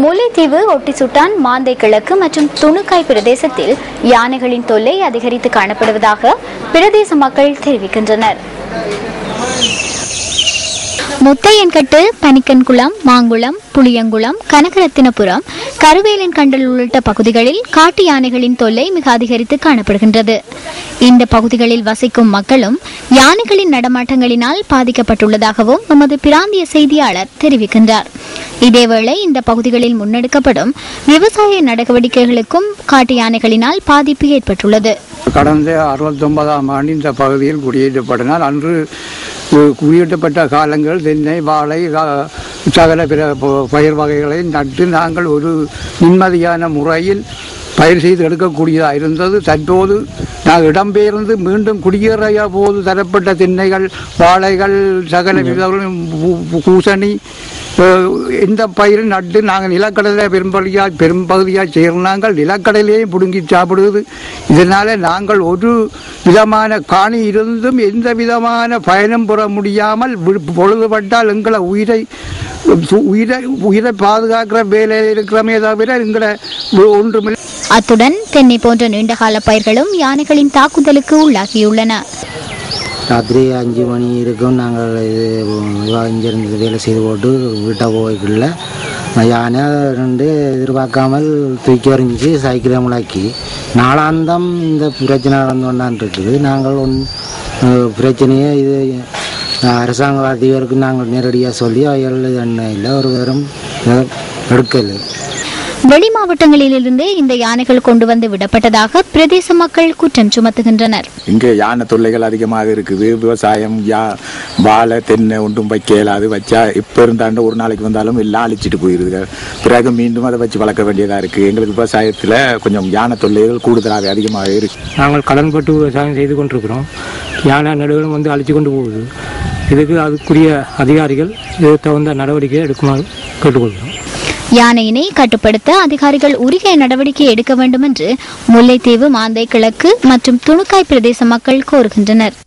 முல்லைத்தீவு ஒட்டிசுட்டான் மாந்தை கிழக்கு மற்றும் துணுக்காய் பிரதேசத்தில் யானைகளின் தொல்லை அதிகரித்து காணப்படுவதாக பிரதேச மக்கள் தெரிவிக்கின்றனர். முத்தையன்கட்டு, பனிக்கன்குளம், மாங்குளம், புளியங்குளம், கனகரத்தினபுரம், கருவேலன் கண்டல் உள்ளிட்ட பகுதிகளில் காட்டு யானைகளின் தொல்லை மிக அதிகரித்து காணப்படுகின்றது. இந்த பகுதிகளில் வசிக்கும் மக்களும் யானைகளின் நடமாட்டங்களினால் பாதிக்கப்பட்டுள்ளதாகவும் நமது பிராந்திய செய்தியாளர் தெரிவிக்கின்றார். இதேவேளை இந்த பகுதிகளில் முன்னெடுக்கப்படும் விவசாய நடவடிக்கைகளுக்கும் காட்டு யானைகளினால் பாதிப்பு ஏற்பட்டுள்ளது. கடந்த 69ஆம் ஆண்டு இந்த பகுதியில் குடியேற்றப்பட்டனால் அன்று குடியேற்றப்பட்ட காலங்கள் தென்னை, வாழை, சகல பிற பயிர் வகைகளை நட்டு நாங்கள் ஒரு நிம்மதியான முறையில் பயிர் செய்து எடுக்கக்கூடியதாக இருந்தது. தற்போது நாங்கள் இடம்பெயர்ந்து மீண்டும் குடியேறிய போது தரப்பட்ட தென்னைகள், வாழைகள், சகல பூசணி இந்த பயிர் நட்டு நாங்கள் நிலக்கடலை பெரும்பகுதியாக சேர்ந்தாங்கள் நிலக்கடலையும் பிடுங்கி சாப்பிடுவது. இதனால் நாங்கள் ஒரு விதமான காணி இருந்தும் எந்த விதமான பயணம் பெற முடியாமல் பொழுதுபட்டால் எங்களை உயிரை பாதுகாக்கிற வேலையில் இருக்கிறமே தவிர எங்களை ஒன்றுமில்லை. அத்துடன் தென்னை போன்ற நீண்டகால பயிர்களும் யானைகளின் தாக்குதலுக்கு உள்ளாகியுள்ளன. ராத்திரி 5 மணி இருக்கும். நாங்கள் இங்கிருந்து வேலை செய்து போட்டு வீட்டை போய்க்குள்ள யானை 2 எதிர்பார்க்காமல் தூக்கி எறிஞ்சு சைக்கிளை முழக்கி நாளாந்தம் இந்த பிரச்சனை நடந்து கொண்டான் இருக்குது. நாங்கள் பிரச்சனையே இது அரசாங்க அதிகாரிக்கு நாங்கள் நேரடியாக சொல்லி அவைகள் என்ன இல்லை ஒரு வேறும் எடுக்கலை. வெளி மாவட்டங்களிலிருந்து இந்த யானைகள் கொண்டு வந்து விடப்பட்டதாக பிரதேச மக்கள் குற்றம் சுமத்துகின்றனர். இங்கே யானை தொல்லைகள் அதிகமாக இருக்குது. விவசாயம் வாழை, தென்னை ஒன்றும் வைக்க இயலாது. வச்சா இப்போ இருந்தாண்டு ஒரு நாளைக்கு வந்தாலும் எல்லாம் அழிச்சிட்டு போயிருது. பிறகு மீண்டும் அதை வச்சு வளர்க்க வேண்டியதாக இருக்குது. எங்களுக்கு விவசாயத்தில் கொஞ்சம் யானை தொல்லைகள் கூடுதலாக அதிகமாக இருக்குது. நாங்கள் கடன் பட்டு விவசாயம் செய்து கொண்டிருக்கிறோம். யானை நடுகளும் வந்து அழிச்சு கொண்டு போகுது. இதுக்கு அதுக்குரிய அதிகாரிகள் இது தகுந்த நடவடிக்கை எடுக்குமாறு கேட்டுக்கொள்கிறோம். யானையினை கட்டுப்படுத்த அதிகாரிகள் உரிய நடவடிக்கை எடுக்க வேண்டும் என்று முல்லைத்தீவு, மாந்தை கிழக்கு மற்றும் துணுக்காய் பிரதேச மக்கள் கோருகின்றனர்.